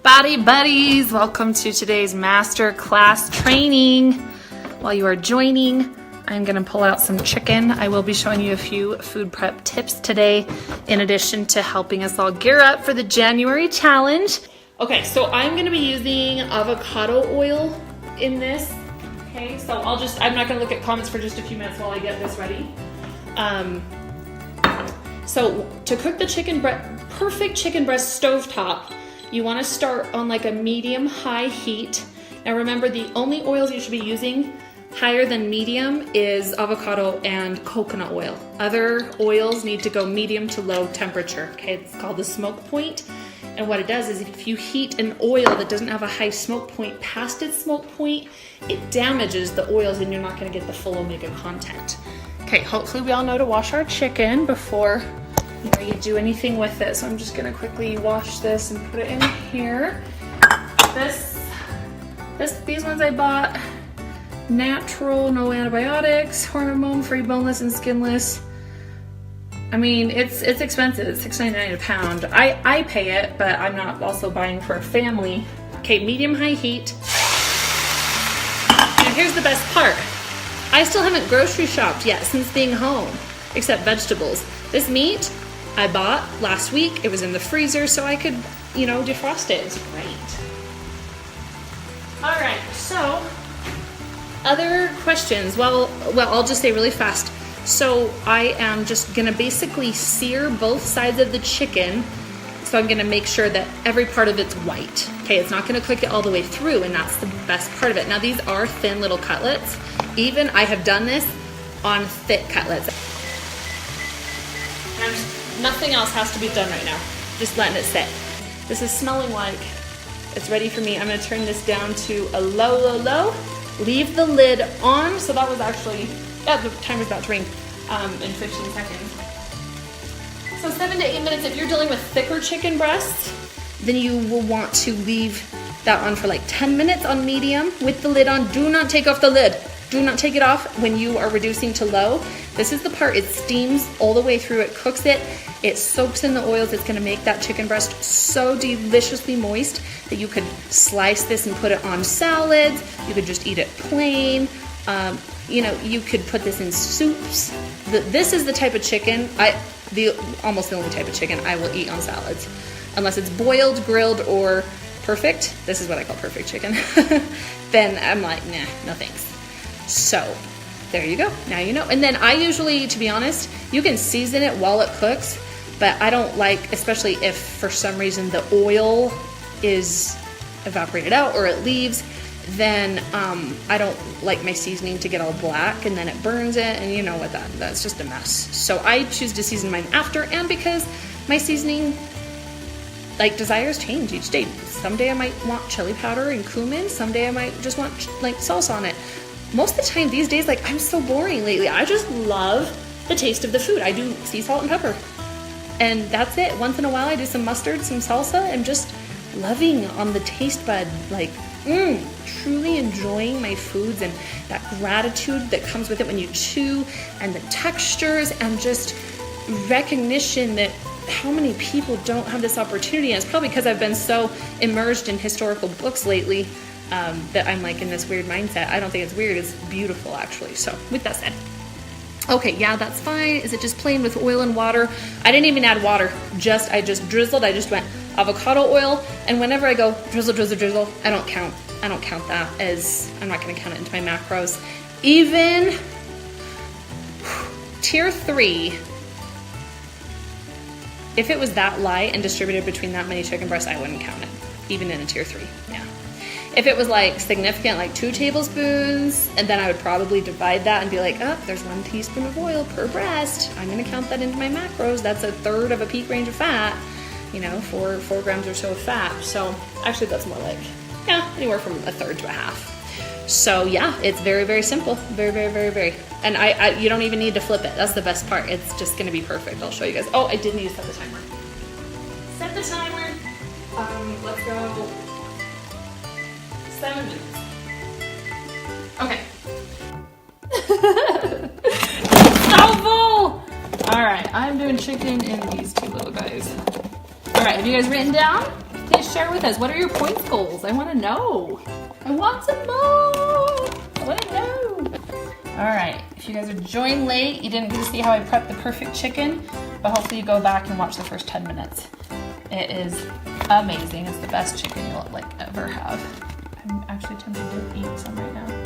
Body buddies, welcome to today's master class training. While you are joining, I'm gonna pull out some chicken. I will be showing you a few food prep tips today, in addition to helping us all gear up for the January challenge. Okay, so I'm gonna be using avocado oil in this. Okay, so I'm not gonna look at comments for just a few minutes while I get this ready. So to cook the perfect chicken breast stovetop, you want to start on like a medium-high heat. Now remember, the only oils you should be using higher than medium is avocado and coconut oil. Other oils need to go medium to low temperature. Okay, it's called the smoke point. And what it does is if you heat an oil that doesn't have a high smoke point past its smoke point, it damages the oils and you're not going to get the full omega content. Okay, hopefully we all know to wash our chicken before you do anything with it. So I'm just gonna quickly wash this and put it in here. These ones I bought, natural, no antibiotics, hormone-free, boneless and skinless. I mean, it's expensive. It's $6.99 a pound. I pay it, but I'm not also buying for a family. Okay, medium-high heat. Now here's the best part. I still haven't grocery shopped yet since being home, except vegetables. This meat I bought last week. It was in the freezer so I could, defrost it. It's great. All right, so other questions? Well, I'll just say really fast. So I am just gonna basically sear both sides of the chicken. So I'm gonna make sure that every part of it's white. Okay, it's not gonna cook it all the way through, and that's the best part of it. Now these are thin little cutlets. Even I have done this on thick cutlets. Nothing else has to be done right now. Just letting it sit. This is smelling like it's ready for me. I'm gonna turn this down to a low. Leave the lid on. So that was actually, the timer's about to ring in 15 seconds. So 7 to 8 minutes. If you're dealing with thicker chicken breasts, then you will want to leave that on for like 10 minutes on medium with the lid on. Do not take off the lid. Do not take it off when you are reducing to low. This is the part, it steams all the way through, it cooks it, it soaks in the oils. It's gonna make that chicken breast so deliciously moist that you could slice this and put it on salads. You could just eat it plain. You could put this in soups. This is the type of chicken, almost the only type of chicken I will eat on salads. Unless it's boiled, grilled, or perfect. This is what I call perfect chicken. Then I'm like, nah, no thanks. So there you go, now you know. And then I usually, to be honest, you can season it while it cooks, but I don't like, especially if for some reason the oil is evaporated out or it leaves, then I don't like my seasoning to get all black and then it burns it, and you know what, that's just a mess. So I choose to season mine after, and because my seasoning desires change each day. Someday I might want chili powder and cumin, someday I might just want salsa on it. Most of the time these days, I'm so boring lately. I just love the taste of the food. I do sea salt and pepper, and that's it. Once in a while I do some mustard, some salsa. I'm just loving on the taste bud, truly enjoying my foods, and that gratitude that comes with it when you chew, and the textures, and just recognition that how many people don't have this opportunity. And it's probably because I've been so immersed in historical books lately that I'm in this weird mindset. I don't think it's weird, it's beautiful actually. So with that said, okay, yeah, that's fine. Is it just plain with oil and water? I didn't even add water. I just drizzled. I just went avocado oil, and whenever I go drizzle, I don't count that as, I'm not gonna count it into my macros. Even tier 3, if it was that light and distributed between that many chicken breasts, I wouldn't count it, even in a tier 3, yeah. If it was significant, 2 tablespoons, and then I would probably divide that and be there's 1 teaspoon of oil per breast. I'm gonna count that into my macros. That's 1/3 of a peak range of fat, 4 grams or so of fat. So actually that's more anywhere from 1/3 to 1/2. So yeah, it's very, very simple. Very, very, very, very. And you don't even need to flip it. That's the best part. It's just gonna be perfect. I'll show you guys. Oh, I did need to set the timer. Set the timer. Let's go 7 minutes. Okay. So full! Alright, I'm doing chicken in these 2 little guys. Alright, have you guys written down? Please share with us. What are your points goals? I want to know. I want some more. I want to know. All right. If you guys are joined late, you didn't get to see how I prepped the perfect chicken, but hopefully you go back and watch the first 10 minutes. It is amazing. It's the best chicken you'll ever have. I'm actually tempted to eat some right now.